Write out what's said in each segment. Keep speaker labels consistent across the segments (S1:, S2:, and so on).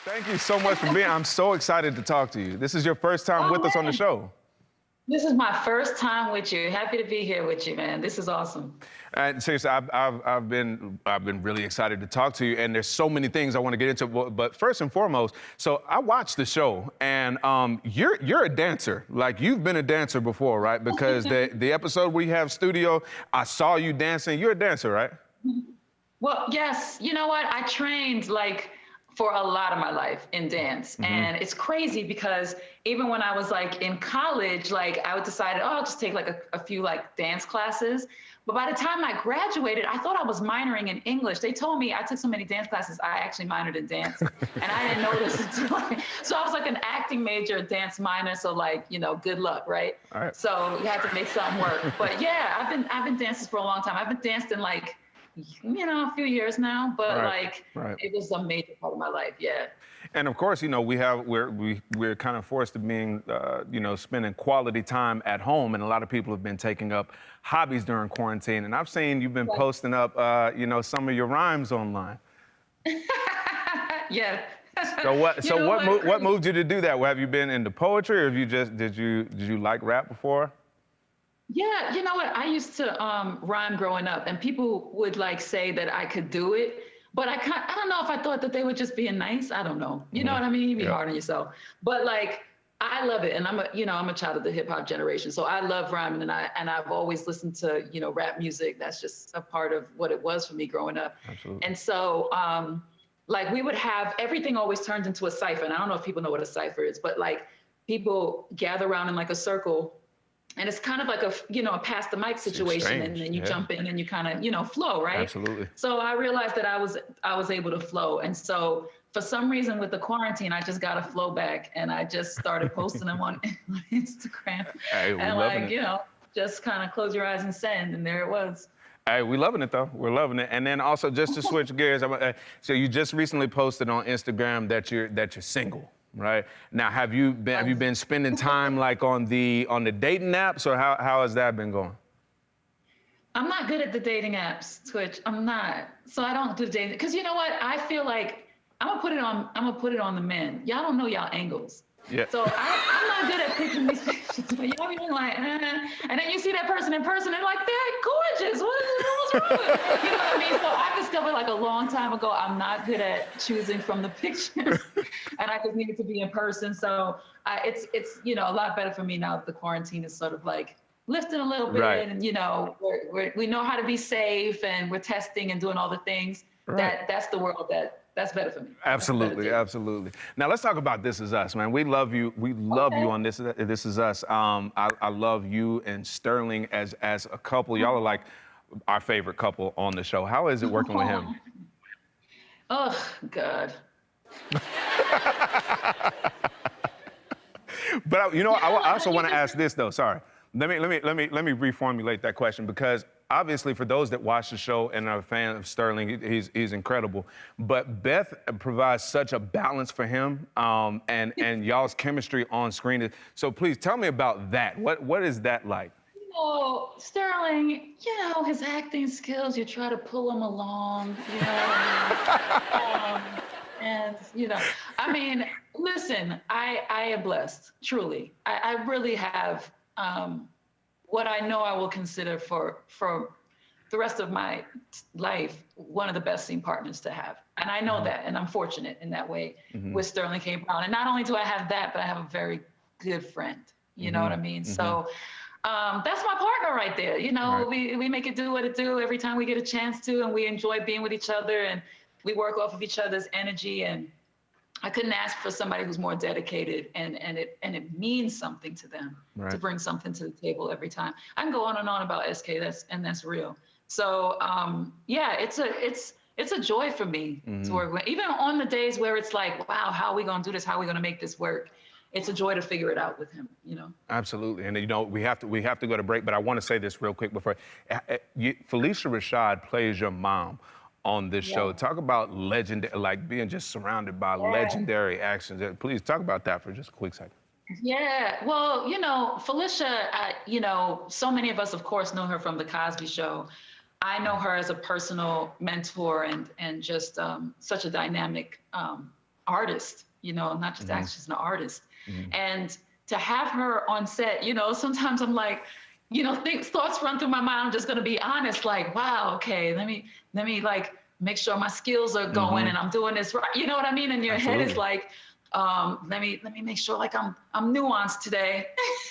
S1: Thank you so much for being. I'm so excited to talk to you. This is your first time with us on the show.
S2: This is my first time with you. Happy to be here with you, man. This is awesome.
S1: And seriously, I've been really excited to talk to you, and there's so many things I want to get into. But first and foremost, so I watched the show, and you're a dancer. Like, you've been a dancer before, right? Because the episode we have studio, I saw you dancing. You're a dancer, right?
S2: Well, yes. You know what? I trained like for a lot of my life in dance. And it's crazy because even when I was like in college, like I would decide, I'll just take like a few like dance classes. But by the time I graduated, I thought I was minoring in English. They told me I took so many dance classes, I actually minored in dance. And I didn't know this until so I was like an acting major, dance minor. So like, you know, good luck, right?
S1: All right.
S2: So you had to make something work. But yeah, I've been dancing for a long time. I've been dancing like, you know, a few years now, but it was a major part of my life, yeah.
S1: And of course, you know, we're kind of forced to being, you know, spending quality time at home, and a lot of people have been taking up hobbies during quarantine. And I've seen you've been posting up, you know, some of your rhymes online.
S2: Yeah.
S1: So what moved you to do that? Have you been into poetry, or have you just did you like rap before?
S2: Yeah, you know what? I used to rhyme growing up, and people would like say that I could do it, but I don't know if I thought that they were just being nice. I don't know. You know what I mean? You be hard on yourself. But like, I love it, and I'm a child of the hip hop generation, so I love rhyming, and I've always listened to, you know, rap music. That's just a part of what it was for me growing up.
S1: Absolutely.
S2: And so like we would have everything always turned into a cipher, and I don't know if people know what a cipher is, but like people gather around in like a circle. And it's kind of like a pass the mic situation, and then you jump in and you kind of, you know, flow, right?
S1: Absolutely.
S2: So I realized that I was able to flow. And so for some reason with the quarantine, I just got a flow back, and I just started posting them on Instagram.
S1: Hey, we're
S2: and
S1: loving
S2: like,
S1: it.
S2: you know, just kind of close your eyes and send, and there it was.
S1: Hey, we're loving it though. We're loving it. And then also, just to switch gears, so you just recently posted on Instagram that you're single. Right now, have you been spending time like on the dating apps, or how has that been going?
S2: I'm not good at the dating apps, Twitch. I'm not. So I don't do dating, because you know what? I feel like I'm gonna put it on the men. Y'all don't know y'all angles.
S1: Yeah.
S2: So I'm not good at picking these pictures, but y'all be like, and then you see that person in person, and like, they're gorgeous. What's wrong with it? You know what I mean? So I discovered like a long time ago, I'm not good at choosing from the pictures, and I just needed to be in person. So it's you know, a lot better for me now that the quarantine is sort of like lifting a little bit, and you know, we know how to be safe, and we're testing and doing all the things. That's the world that's better for me.
S1: Absolutely, absolutely. Now let's talk about This Is Us, man. We love you. We love you on This Is Us. I love you and Sterling as a couple. Y'all are like our favorite couple on the show. How is it working with him?
S2: Oh God.
S1: But you know, I also want to ask this though. Sorry. Let me reformulate that question, because obviously for those that watch the show and are a fan of Sterling, he's incredible. But Beth provides such a balance for him, and y'all's chemistry on screen. So please tell me about that. What is that like?
S2: You know, Sterling, you know, his acting skills, you try to pull him along, you know. And, you know, I mean, listen, I am blessed, truly. I really have what I know I will consider for the rest of my life one of the best scene partners to have. And I know that, and I'm fortunate in that way with Sterling K. Brown. And not only do I have that, but I have a very good friend. You know what I mean? So that's my partner right there. You know, we make it do what it do every time we get a chance to, and we enjoy being with each other, and we work off of each other's energy. And I couldn't ask for somebody who's more dedicated, and it means something to them to bring something to the table every time. I can go on and on about SK, that's real. So yeah, it's a joy for me to work with. Even on the days where it's like, wow, how are we gonna do this? How are we gonna make this work? It's a joy to figure it out with him, you know?
S1: Absolutely. And you know, we have to go to break, but I want to say this real quick before. Phylicia Rashad plays your mom on this show. Talk about legendary, like being just surrounded by legendary actions. Please talk about that for just a quick second.
S2: Yeah, well, you know, Phylicia, you know, so many of us, of course, know her from The Cosby Show. I know her as a personal mentor and just such a dynamic artist, not just actress, she's an artist.
S1: Mm-hmm.
S2: And to have her on set, sometimes I'm like, thoughts run through my mind. I'm just gonna be honest, like, wow, okay, let me like make sure my skills are going and I'm doing this right. You know what I mean? And your head is like, let me make sure like I'm nuanced today.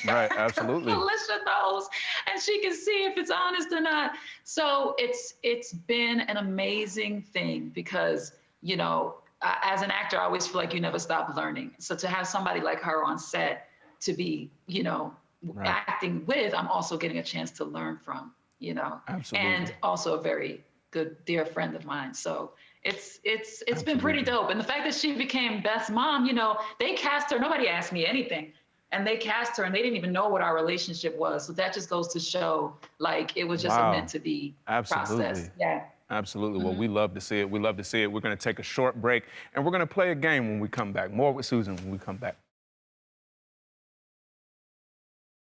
S1: Right, absolutely.
S2: Phylicia knows, and she can see if it's honest or not. So it's been an amazing thing because as an actor, I always feel like you never stop learning. So to have somebody like her on set to be,
S1: Right.
S2: acting with, I'm also getting a chance to learn from,
S1: Absolutely.
S2: and also a very good dear friend of mine. So it's been pretty
S1: Absolutely.
S2: dope. And the fact that she became Beth's mom, they cast her, nobody asked me anything. And they cast her and they didn't even know what our relationship was. So that just goes to show like it was just a
S1: Wow.
S2: meant to be
S1: Absolutely.
S2: process. Yeah.
S1: Absolutely. Well, we love to see it. We love to see it. We're going to take a short break and we're going to play a game when we come back. More with Susan when we come back.